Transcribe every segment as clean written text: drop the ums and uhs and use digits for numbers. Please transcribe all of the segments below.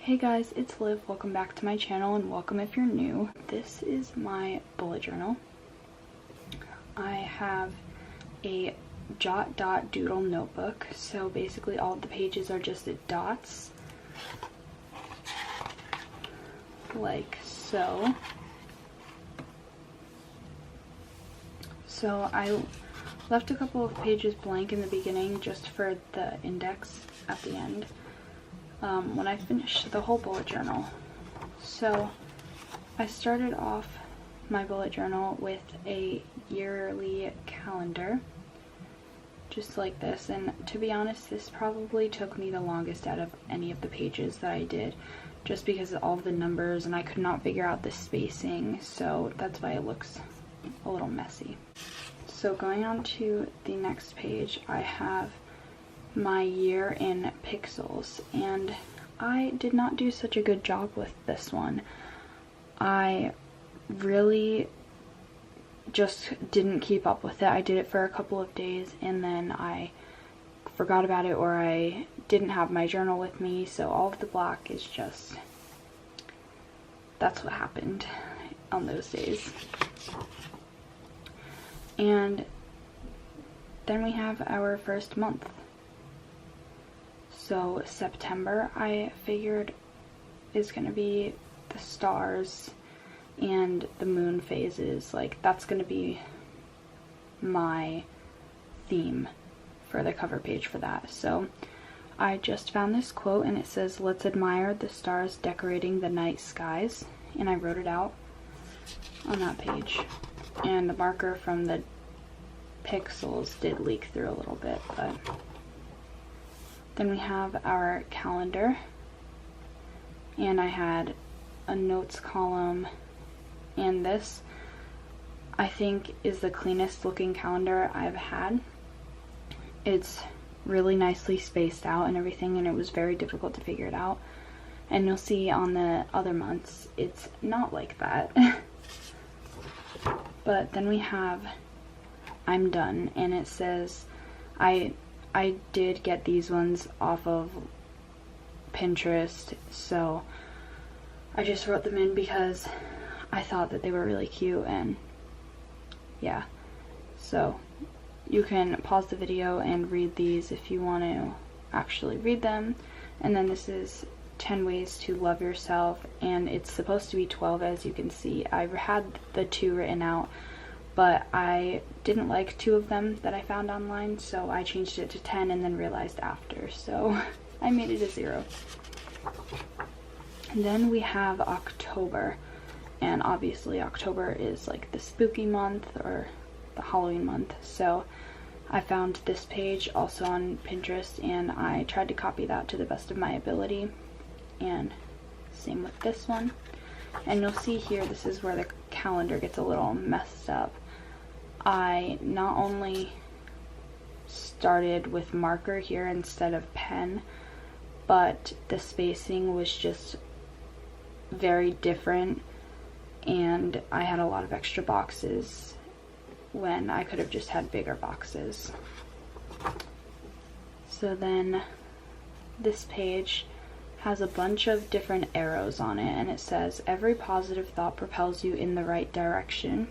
Hey guys, it's Liv. Welcome back to my channel and welcome if you're new. This is my bullet journal. I have a jot dot doodle notebook, so basically all of the pages are just dots, like so. So I left a couple of pages blank in the beginning just for the index at the end when I finished the whole bullet journal. So I started off my bullet journal with a yearly calendar, just like this, and to be honest, this probably took me the longest out of any of the pages that I did, just because of all of the numbers and I could not figure out the spacing, so that's why it looks a little messy. So going on to the next page, I have my year in pixels, and I did not do such a good job with this one. I really just didn't keep up with it. I did it for a couple of days and then I forgot about it, or I didn't have my journal with me, so all of the black is just, that's what happened on those days. And then we have our first month. So September, I figured, is going to be the stars and the moon phases. Like, that's going to be my theme for the cover page for that. So I just found this quote and it says, "Let's admire the stars decorating the night skies." And I wrote it out on that page. And the marker from the pixels did leak through a little bit, but then we have our calendar, and I had a notes column, and this I think is the cleanest looking calendar I've had. It's really nicely spaced out and everything, and it was very difficult to figure it out, and you'll see on the other months it's not like that. But then we have "I'm done," and it says, I did get these ones off of Pinterest, so I just wrote them in because I thought that they were really cute, and yeah. So you can pause the video and read these if you want to actually read them. And then this is 10 ways to love yourself, and it's supposed to be 12, as you can see. I had the 2 written out, but I didn't like 2 of them that I found online, so I changed it to 10 and then realized after, so I made it a 0. And then we have October, and obviously October is like the spooky month or the Halloween month, so I found this page also on Pinterest and I tried to copy that to the best of my ability, and same with this one. And you'll see here, this is where the calendar gets a little messed up. I not only started with marker here instead of pen, but the spacing was just very different, and I had a lot of extra boxes when I could have just had bigger boxes. So then this page has a bunch of different arrows on it, and it says, "Every positive thought propels you in the right direction."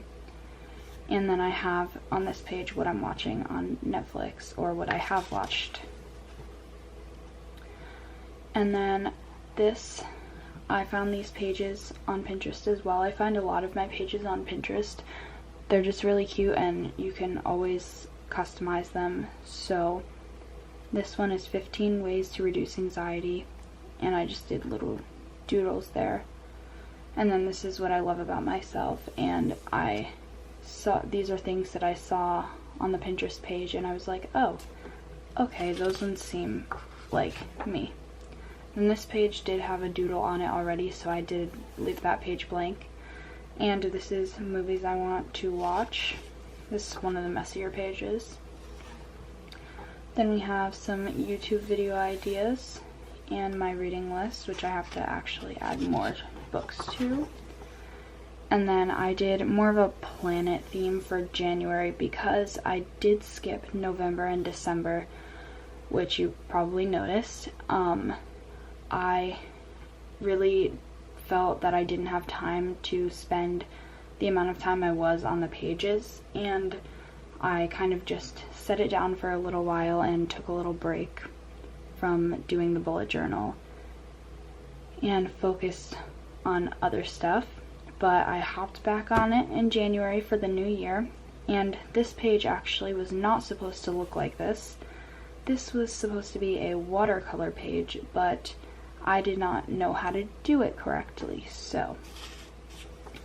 And then I have on this page what I'm watching on Netflix, or what I have watched. And then this, I found these pages on Pinterest as well. I find a lot of my pages on Pinterest, they're just really cute and you can always customize them. So this one is 15 ways to reduce anxiety, and I just did little doodles there. And then this is what I love about myself, and I saw, these are things that I saw on the Pinterest page and I was like, oh, okay, those ones seem like me. And this page did have a doodle on it already, so I did leave that page blank. And this is movies I want to watch. This is one of the messier pages. Then we have some YouTube video ideas and my reading list, which I have to actually add more books to. And then I did more of a planet theme for January because I did skip November and December, which you probably noticed. I really felt that I didn't have time to spend the amount of time I was on the pages, and I kind of just set it down for a little while and took a little break from doing the bullet journal and focused on other stuff. But I hopped back on it in January for the new year, and this page actually was not supposed to look like this. This was supposed to be a watercolor page, but I did not know how to do it correctly, so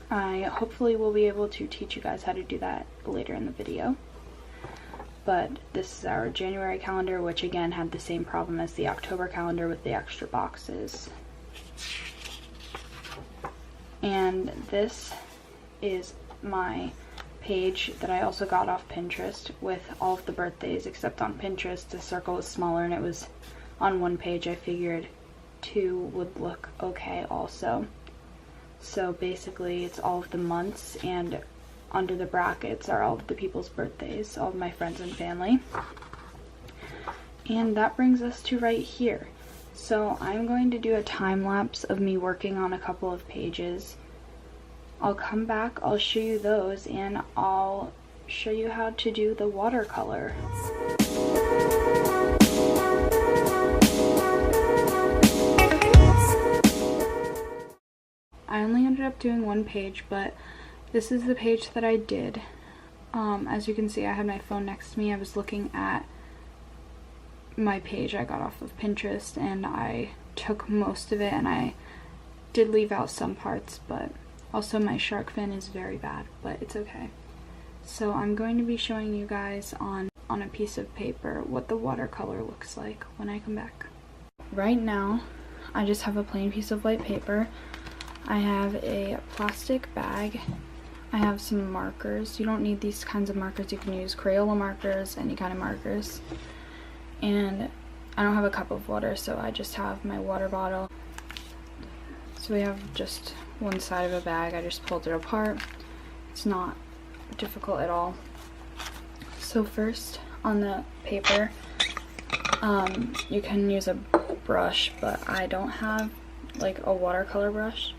I hopefully will be able to teach you guys how to do that later in the video. But this is our January calendar, which again had the same problem as the October calendar with the extra boxes. And this is my page that I also got off Pinterest with all of the birthdays, except on Pinterest the circle was smaller and it was on one page. I figured two would look okay also. So basically it's all of the months, and under the brackets are all of the people's birthdays, all of my friends and family. And that brings us to right here. So I'm going to do a time lapse of me working on a couple of pages. I'll come back, I'll show you those, and I'll show you how to do the watercolor. I only ended up doing one page, but this is the page that I did. As you can see, I had my phone next to me. I was looking at my page I got off of Pinterest, and I took most of it, and I did leave out some parts, but also my shark fin is very bad, but it's okay. So I'm going to be showing you guys on a piece of paper what the watercolor looks like when I come back. Right now, I just have a plain piece of white paper. I have a plastic bag. I have some markers. You don't need these kinds of markers. You can use Crayola markers, any kind of markers. And I don't have a cup of water, so I just have my water bottle. So we have just one side of a bag. I just pulled it apart. It's not difficult at all. So first, on the paper, you can use a brush, but I don't have like a watercolor brush.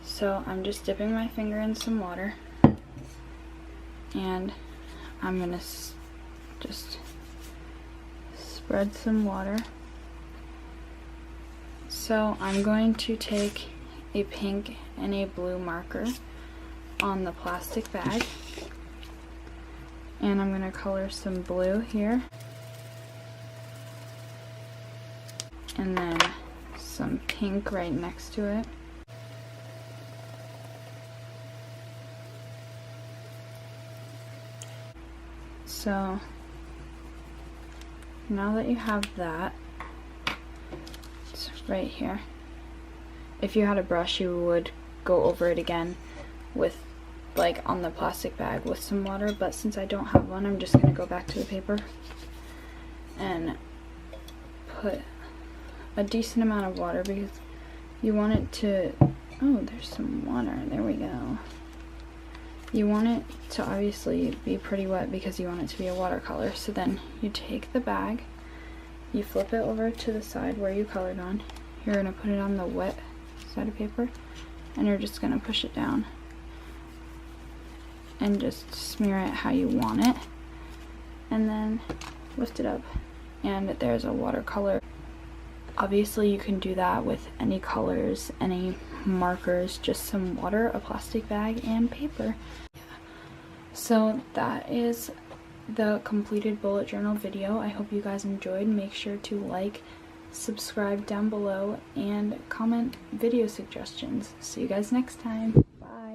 So I'm just dipping my finger in some water, and I'm gonna just spread some water. So I'm going to take a pink and a blue marker on the plastic bag, and I'm gonna color some blue here, and then some pink right next to it. So now that you have that, it's right here. If you had a brush, you would go over it again with, like, on the plastic bag with some water, but since I don't have one, I'm just gonna go back to the paper and put a decent amount of water, because you want it to, oh, there's some water, there we go. You want it to obviously be pretty wet because you want it to be a watercolor. So then you take the bag, you flip it over to the side where you colored on. You're going to put it on the wet side of paper, and you're just going to push it down and just smear it how you want it, and then lift it up, and there's a watercolor. Obviously you can do that with any colors, any markers, just some water, a plastic bag, and paper. So that is the completed bullet journal video. I hope you guys enjoyed. Make sure to like, subscribe down below, and comment video suggestions. See you guys next time. Bye.